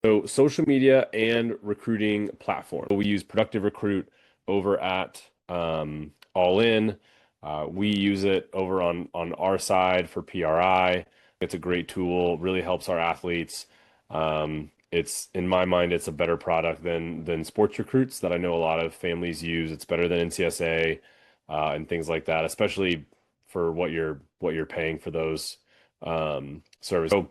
So social media and recruiting platform. We use Productive Recruit over at All In. We use it over on our side for PRI. It's a great tool, really helps our athletes. It's in my mind, it's a better product than sports recruits that I know a lot of families use. It's better than NCSA and things like that, especially for what you're paying for those services.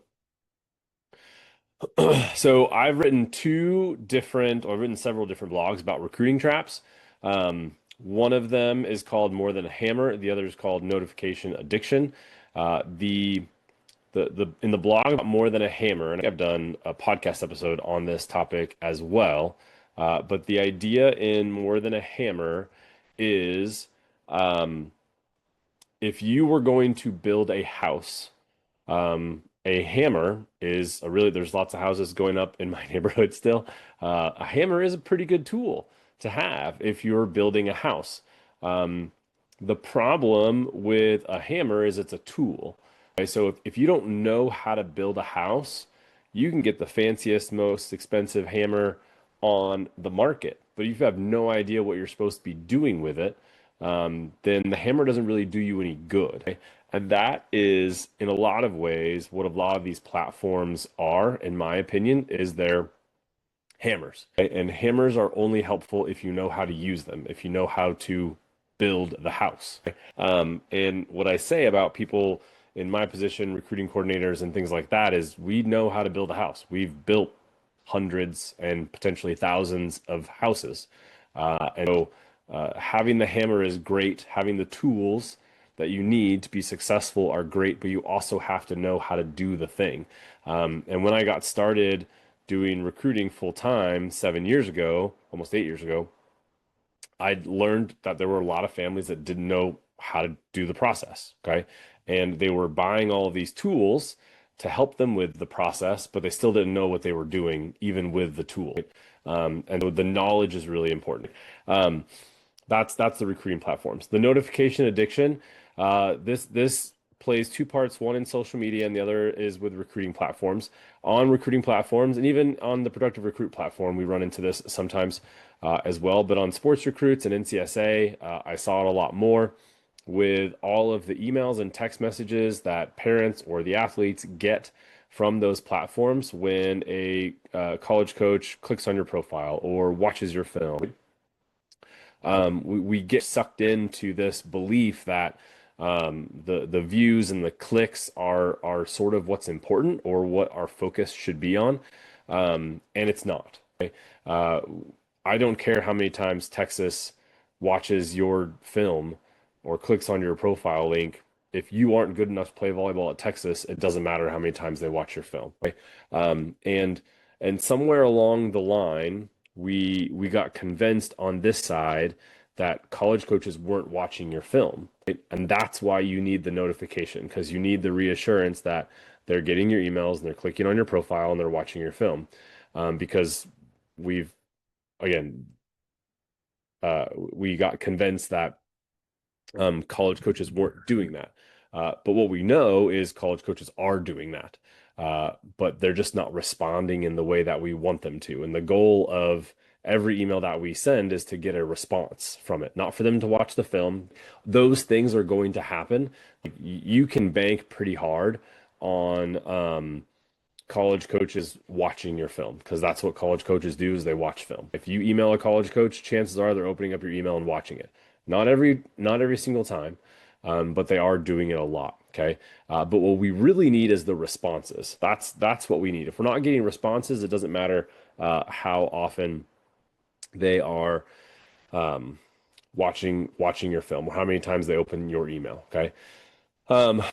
So I've written several different blogs about recruiting traps. One of them is called More Than a Hammer. The other is called Notification Addiction. The in the blog about More Than a Hammer, and I've done a podcast episode on this topic as well. But the idea in More Than a Hammer is um, if you were going to build a house. A hammer is there's lots of houses going up in my neighborhood still. A hammer is a pretty good tool to have if you're building a house. Um, the problem with a hammer is it's a tool. Okay, so if you don't know how to build a house, you can get the fanciest, most expensive hammer on the market. But if you have no idea what you're supposed to be doing with it, then the hammer doesn't really do you any good. Okay? And that is, in a lot of ways, what a lot of these platforms are, in my opinion, is they're hammers. Okay? And hammers are only helpful if you know how to use them, if you know how to build the house. Okay? And what I say about people in my position, recruiting coordinators and things like that, is we know how to build a house. We've built hundreds and potentially thousands of houses. And so having the hammer is great. Having the tools that you need to be successful are great, but you also have to know how to do the thing. And when I got started doing recruiting full time 7 years ago, almost 8 years ago, I learned that there were a lot of families that didn't know how to do the process. Okay. And they were buying all of these tools to help them with the process, but they still didn't know what they were doing, even with the tool. And so the knowledge is really important. Um, that's the recruiting platforms. The notification addiction. This plays two parts. One in social media, and the other is with recruiting platforms. On recruiting platforms, and even on the Productive Recruit platform, we run into this sometimes as well. But on sports recruits and NCSA, I saw it a lot more with all of the emails and text messages that parents or the athletes get from those platforms when a college coach clicks on your profile or watches your film. We get sucked into this belief that the views and the clicks are sort of what's important or what our focus should be on, and it's not. Okay? Uh, I don't care how many times Texas watches your film or clicks on your profile link. If you aren't good enough to play volleyball at Texas, it doesn't matter how many times they watch your film. Okay? And somewhere along the line, we got convinced on this side that college coaches weren't watching your film. Right? And that's why you need the notification, because you need the reassurance that they're getting your emails and they're clicking on your profile and they're watching your film. Because we've, again, we got convinced that college coaches weren't doing that. But what we know is college coaches are doing that. But they're just not responding in the way that we want them to. And the goal of every email that we send is to get a response from it, not for them to watch the film. Those things are going to happen. You can bank pretty hard on college coaches watching your film, because that's what college coaches do, is they watch film. If you email a college coach, chances are they're opening up your email and watching it. Not every single time, but they are doing it a lot. Okay. But what we really need is the responses. That's what we need. If we're not getting responses, it doesn't matter how often they are watching your film or how many times they open your email. Okay.